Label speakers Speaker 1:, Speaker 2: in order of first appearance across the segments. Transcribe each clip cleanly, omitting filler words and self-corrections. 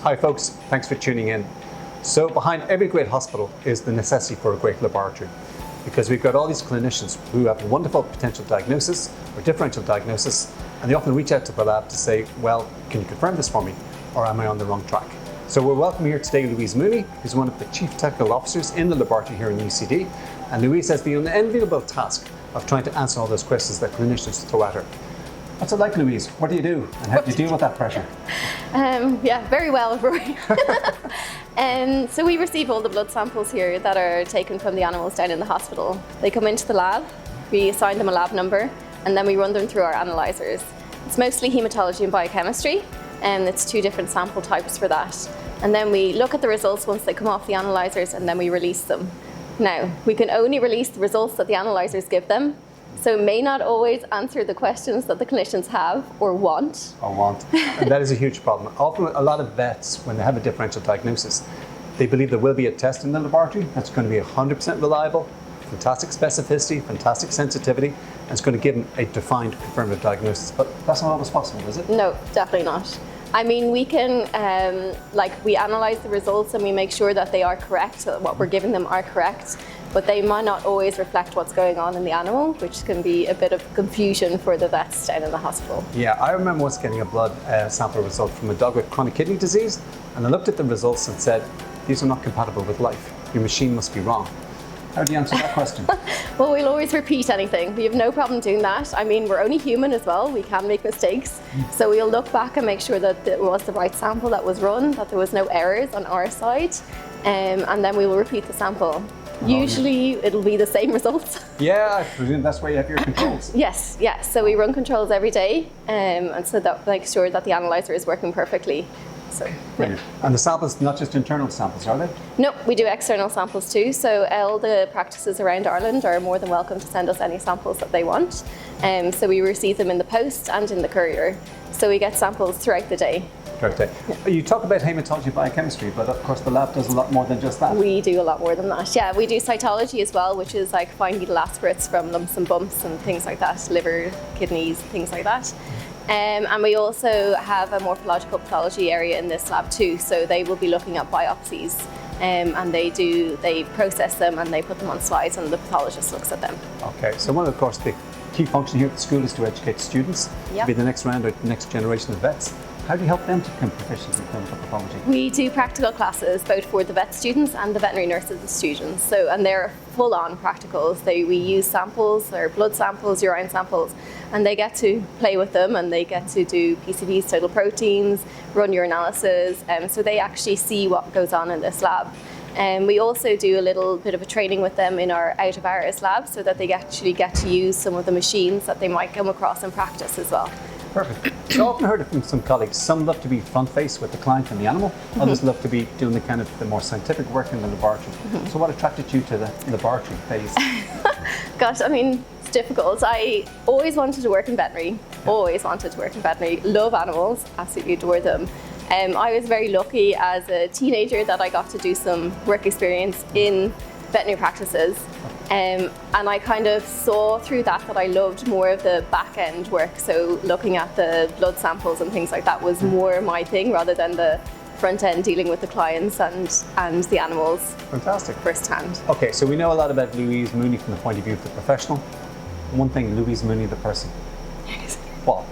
Speaker 1: Hi folks, thanks for tuning in. So behind every great hospital is the necessity for a great laboratory, because we've got all these clinicians who have wonderful potential diagnosis or differential diagnosis, and they often reach out to the lab to say, well, can you confirm this for me, or am I on the wrong track? So we're welcoming here today Louise Mooney, who's one of the Chief Technical Officers in the laboratory here in UCD, and Louise has the unenviable task of trying to answer all those questions that clinicians throw at her. What's it like, Louise? What do you do, and how do you deal with that pressure?
Speaker 2: Yeah, very well, Rory. So we receive all the blood samples here that are taken from the animals down in the hospital. They come into the lab, we assign them a lab number, and then we run them through our analyzers. It's mostly hematology and biochemistry, and it's 2 different sample types for that. And then we look at the results once they come off the analyzers, and then we release them. Now, we can only release the results that the analyzers give them, so it may not always answer the questions that the clinicians have or want.
Speaker 1: And that is a huge problem. Often a lot of vets, when they have a differential diagnosis, they believe there will be a test in the laboratory that's going to be 100% reliable, fantastic specificity, fantastic sensitivity, and it's going to give them a defined confirmative diagnosis. But that's not always possible, is it?
Speaker 2: No, definitely not. I mean, we can, we analyze the results and we make sure that they are correct, that what we're giving them are correct, but they might not always reflect what's going on in the animal, which can be a bit of confusion for the vets down in the hospital.
Speaker 1: Yeah, I remember once getting a blood sample result from a dog with chronic kidney disease, and I looked at the results and said, these are not compatible with life. Your machine must be wrong. How do you answer that question?
Speaker 2: Well, we'll always repeat anything. We have no problem doing that. I mean, we're only human as well. We can make mistakes. So we'll look back and make sure that it was the right sample that was run, that there was no errors on our side, and then we will repeat the sample. Usually it'll be the same results.
Speaker 1: Yeah, I presume that's where you have your controls.
Speaker 2: Yes. So we run controls every day, and so that makes sure that the analyzer is working perfectly. So,
Speaker 1: brilliant. Yeah. And the samples, not just internal samples, are they?
Speaker 2: No, we do external samples too. So all the practices around Ireland are more than welcome to send us any samples that they want. So we receive them in the post and in the courier. So we get samples throughout the day.
Speaker 1: Yeah. You talk about hematology biochemistry, but of course the lab does a lot more than just that.
Speaker 2: We do a lot more than that. Yeah, we do cytology as well, which is like fine needle aspirates from lumps and bumps and things like that, liver, kidneys, things like that. And we also have a morphological pathology area in this lab too, so they will be looking at biopsies, and they process them and they put them on slides and the pathologist looks at them.
Speaker 1: Okay, so one of course the key function here at the school is to educate students, to be the next round or the next generation of vets. How do you help them to become proficient in clinical pathology? We
Speaker 2: do practical classes both for the vet students and the veterinary nurses students. And they're full-on practicals. We use samples, or blood samples, urine samples, and they get to play with them and they get to do PCVs, total proteins, run urinalysis, so they actually see what goes on in this lab. And we also do a little bit of a training with them in our out-of-hours lab so that they actually get to use some of the machines that they might come across in practice as well.
Speaker 1: Perfect. So I've often heard it from some colleagues. Some love to be front face with the client and the animal. Others love to be doing the more scientific work in the laboratory. So what attracted you to the laboratory phase?
Speaker 2: Gosh, I mean, it's difficult. I always wanted to work in veterinary. Always wanted to work in veterinary. Love animals, absolutely adore them. I was very lucky as a teenager that I got to do some work experience in veterinary practices. And I kind of saw through that I loved more of the back end work. So looking at the blood samples and things like that was more my thing rather than the front end dealing with the clients and the animals.
Speaker 1: Fantastic.
Speaker 2: Firsthand.
Speaker 1: Okay, so we know a lot about Louise Mooney from the point of view of the professional. One thing, Louise Mooney, the person. What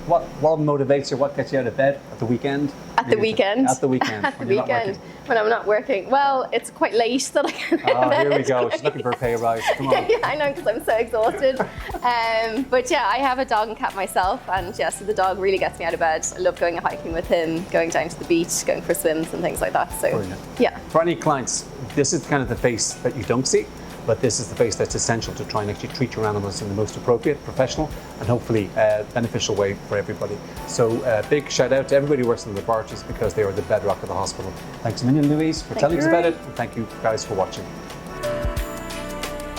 Speaker 1: motivates you? What gets you out of bed at the weekend?
Speaker 2: At the weekend.
Speaker 1: At the weekend.
Speaker 2: At the weekend when I'm not working. Well, it's quite late that I can.
Speaker 1: Oh, here we go. She's looking for a pay rise. Come on.
Speaker 2: Yeah, I know, because I'm so exhausted. But yeah, I have a dog and cat myself, and yeah, so the dog really gets me out of bed. I love going hiking with him, going down to the beach, going for swims and things like that. So,
Speaker 1: brilliant.
Speaker 2: Yeah.
Speaker 1: For any clients, this is kind of the face that you don't see. But this is the face that's essential to try and actually treat your animals in the most appropriate, professional, and hopefully beneficial way for everybody. So big shout out to everybody who works in the laboratories because they are the bedrock of the hospital. Thanks a million, Louise, for telling us about it, and thank you guys for watching.